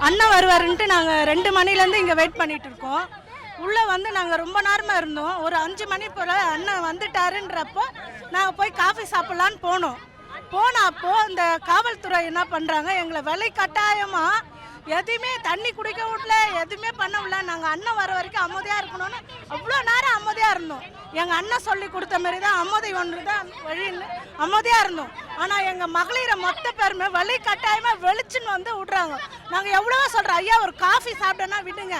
அண்ணன் வருவாருன்ட்டு நாங்கள் 2 மணிலேருந்து இங்கே வெயிட் பண்ணிகிட்டு இருக்கோம். உள்ளே வந்து நாங்கள் ரொம்ப நேரமாக இருந்தோம். ஒரு 5 மணி போல் அண்ணன் வந்துட்டாருன்றப்போ நாங்கள் போய் காஃபி சாப்பிட்லான்னு போனப்போ இந்த காவல்துறை என்ன பண்ணுறாங்க, எங்களை விலை கட்டாயமாக எதுவுமே தண்ணி குடிக்க விடல, எதுவுமே பண்ண விடல. நாங்கள் அண்ணன் வர வரைக்கும் அமைதியாக இருக்கணும்னு அவ்வளோ நேரம் அமைதியாக இருந்தோம். எங்கள் அண்ணன் சொல்லி கொடுத்த மாதிரி தான் அமைதி ஒன்று தான் வழின்னு அமைதியாக இருந்தோம். ஆனால் எங்கள் மகளிரை மொத்த பேருமே வழி கட்டாயமாக வெளிச்சுன்னு வந்து விட்றாங்க. நாங்கள் எவ்வளவோ சொல்கிறோம், ஐயா ஒரு காஃபி சாப்பிட்டோன்னா விடுங்க,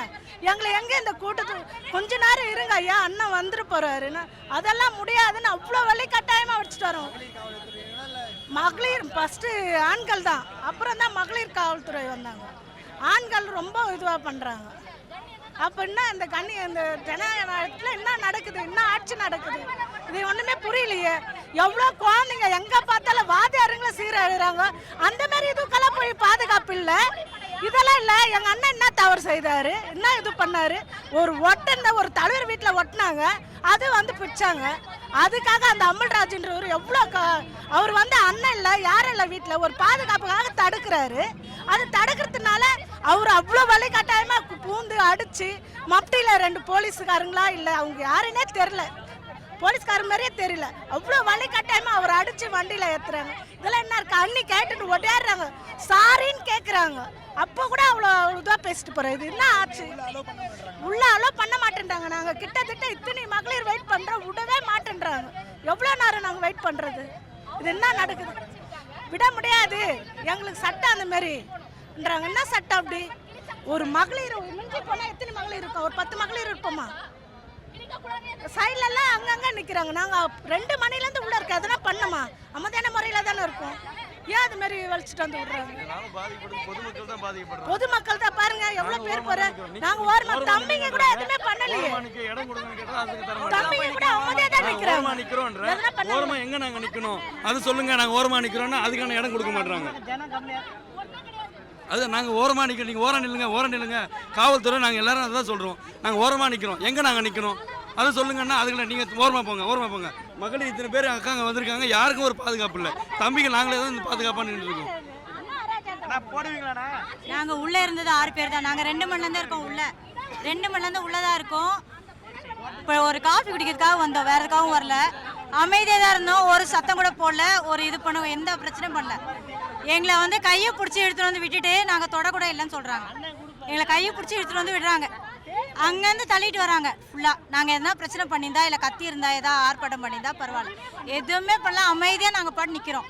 எங்களை எங்கே இந்த கூட்டத்துக்கு கொஞ்ச நேரம் இருங்க ஐயா, அண்ணன் வந்துட்டு போகிறாருன்னு. அதெல்லாம் முடியாதுன்னு அவ்வளோ வழி கட்டாயமாக வச்சுட்டு வரோம். மகளிர் ஃபஸ்ட்டு ஆண்கள் தான், அப்புறம் தான் மகளிர் காவல்துறை வந்தாங்க. ஆண்கள் ரொம்ப இதுவாக பண்ணுறாங்க. அப்படின்னா இந்த இந்த ஜனநாயகத்தில் என்ன நடக்குது, என்ன ஆட்சி நடக்குது, இது ஒன்றுமே புரியலையே. எவ்வளோ குழந்தைங்க எங்கே பார்த்தாலும் வாதியாருங்களை சீரழிகிறாங்க. அந்த மாதிரி இதுக்கெல்லாம் போய் பாதுகாப்பு இல்லை, இதெல்லாம் இல்லை. எங்கள் அண்ணன் என்ன தவறு செய்தார், என்ன இது பண்ணார், ஒரு தலைவர் வீட்டில் ஒட்டினாங்க, அது வந்து பிடிச்சாங்க. அதுக்காக அந்த அமல்ராஜ்ன்றவர் எவ்வளோ அவர் வந்து அண்ணன் இல்லை யாரும் இல்லை வீட்டில் ஒரு பாதுகாப்புக்காக தடுக்கிறாரு. அது தடுக்கிறதுனால அவர் அவ்வளோ வழி கட்டாயமாக பூந்து அடித்து மப்டியில் 2 போலீஸுக்காரங்களா இல்லை அவங்க யாருன்னே தெரில, போலீஸ்காரங்க மாதிரியே தெரியல, அவ்வளோ வழி கட்டாயமாக அவர் அடித்து வண்டியில் ஏற்றுறாங்க. இதெல்லாம் என்ன இருக்கு, அண்ணி கேட்டுட்டு ஒடையாடுறாங்க, சாரின்னு கேட்குறாங்க. அப்போ கூட அவ்வளோ இதாக பேசிட்டு போகிறோம். இது என்ன ஆச்சு, உள்ள அலோவ் பண்ண மாட்டேன்றாங்க. நாங்கள் கிட்டத்தட்ட இத்தனை மகளிர் வெயிட் பண்ணுறோம், விடவே மாட்டேன்றாங்க. எவ்வளோ நேரம் நாங்கள் வெயிட் பண்ணுறது, இது என்ன நடக்குது, விட முடியாது, எங்களுக்கு சட்டம் அந்த மாதிரின்றாங்க. என்ன சட்டம் அப்படி, ஒரு மகளிர் மிஞ்சி போனால் எத்தனை மகளிர் இருக்கோம், ஒரு 10 மகளிர் இருப்போமா, சைட்லலாம் அங்கங்கே நிற்கிறாங்க. நாங்கள் 2 மணிலேருந்து உள்ளே இருக்க எதனா பண்ணோமா, அமைதியான முறையில் தானே இருக்கோம். ஏன் அது மாதிரி வலிச்சுட்டு வந்து விடுறாங்க, பொதுமக்கள் தான் பாருங்க எவ்வளோ பேர் போகிறாங்க. நாங்கள் ஓரமா தம்பிங்க கூட எதுவுமே பண்ணலையே, தம்பிங்க கூட அமைதியாக தான் நிற்கிறாங்க. ஓரமா எங்க நாங்கள் நிற்கணும் அது சொல்லுங்க, நாங்கள் ஓரமா நிற்கிறோம்னா அதுக்கான இடம் கொடுக்க மாட்டாங்க. அது நாங்கள் ஓரமாக நிற்கிறோம், நீங்கள் ஓரம் நில்லுங்க காவல்துறை, நாங்கள் எல்லாரும் அதை தான் சொல்கிறோம். நாங்கள் ஓரமாக நிற்கிறோம், எங்கே நாங்கள் நிற்கணும் அதை சொல்லுங்கன்னா அதுக்குள்ள நீங்கள் ஓரமாக போங்க. மகளிர் இத்தனை பேர் அக்காங்க வந்திருக்காங்க, யாருக்கும் ஒரு பாதுகாப்பு இல்லை. தம்பிக்கு நாங்களே தான் இந்த பாதுகாப்பாக நின்றுருக்கோம். நாங்கள் உள்ளே இருந்தது 6 பேர் தான். நாங்கள் 2 மணிலேருந்து இருக்கோம், 2 மணிலேருந்து உள்ளே தான் இருக்கோம். இப்போ ஒரு காஃபி குடிக்கிறதுக்காக வந்தோம், வேறு எதுக்காகவும் வரல. அமைதியாக தான் இருந்தோம், ஒரு சத்தம் கூட போடல, ஒரு இது பண்ண எந்த பிரச்சனையும் பண்ணல. எங்களை வந்து கையை பிடிச்சி எடுத்துகிட்டு வந்து விட்டுட்டு நாங்கள் தொடக்கூட இல்லைன்னு சொல்கிறாங்க. எங்களை கையை பிடிச்சி எடுத்துகிட்டு வந்து விடுறாங்க, அங்கேருந்து தள்ளிட்டு வராங்க ஃபுல்லாக. நாங்கள் எதனா பிரச்சனை பண்ணியிருந்தா இல்லை கத்தி இருந்தா ஏதாவது ஆர்ப்பாட்டம் பண்ணியிருந்தா பரவாயில்ல, எதுவுமே பண்ணலாம், அமைதியாக நாங்கள் பாட்டு நிற்கிறோம்.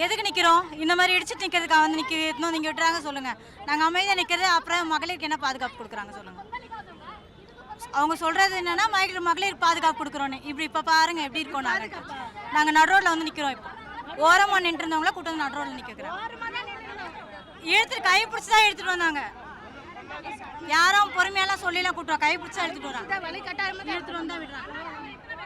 எதுக்கு நிற்கிறோம், இந்த மாதிரி இடிச்சிட்டு நிற்கிறதுக்காக வந்து இன்னும் நீங்கள் விட்டுறாங்க சொல்லுங்கள். நாங்கள் அமைதியாக நிற்கிறது, அப்புறம் மகளிருக்கு என்ன பாதுகாப்பு கொடுக்குறாங்க சொல்லுங்கள். அவங்க சொல்கிறது என்னென்னா மகளிர் பாதுகாப்பு கொடுக்குறோன்னு. இப்போ பாருங்கள் எப்படி இருக்கோம், நாங்கள் நடு ரோட்டில் வந்து நிற்கிறோம். இப்போ ஓரமாக நின்று இருந்தவங்கள கூட்டு வந்து நடு ரோட்டில் நிற்கிறோம். இழுத்துட்டு கை பிடிச்சி தான் எடுத்துகிட்டு வந்தாங்க, யாரும் பொறுமையெல்லாம் சொல்லிலாம் கூட்டுவோம், கை பிடிச்சா எடுத்துகிட்டு வராங்க, எடுத்துகிட்டு வந்தால் விடுறாங்க.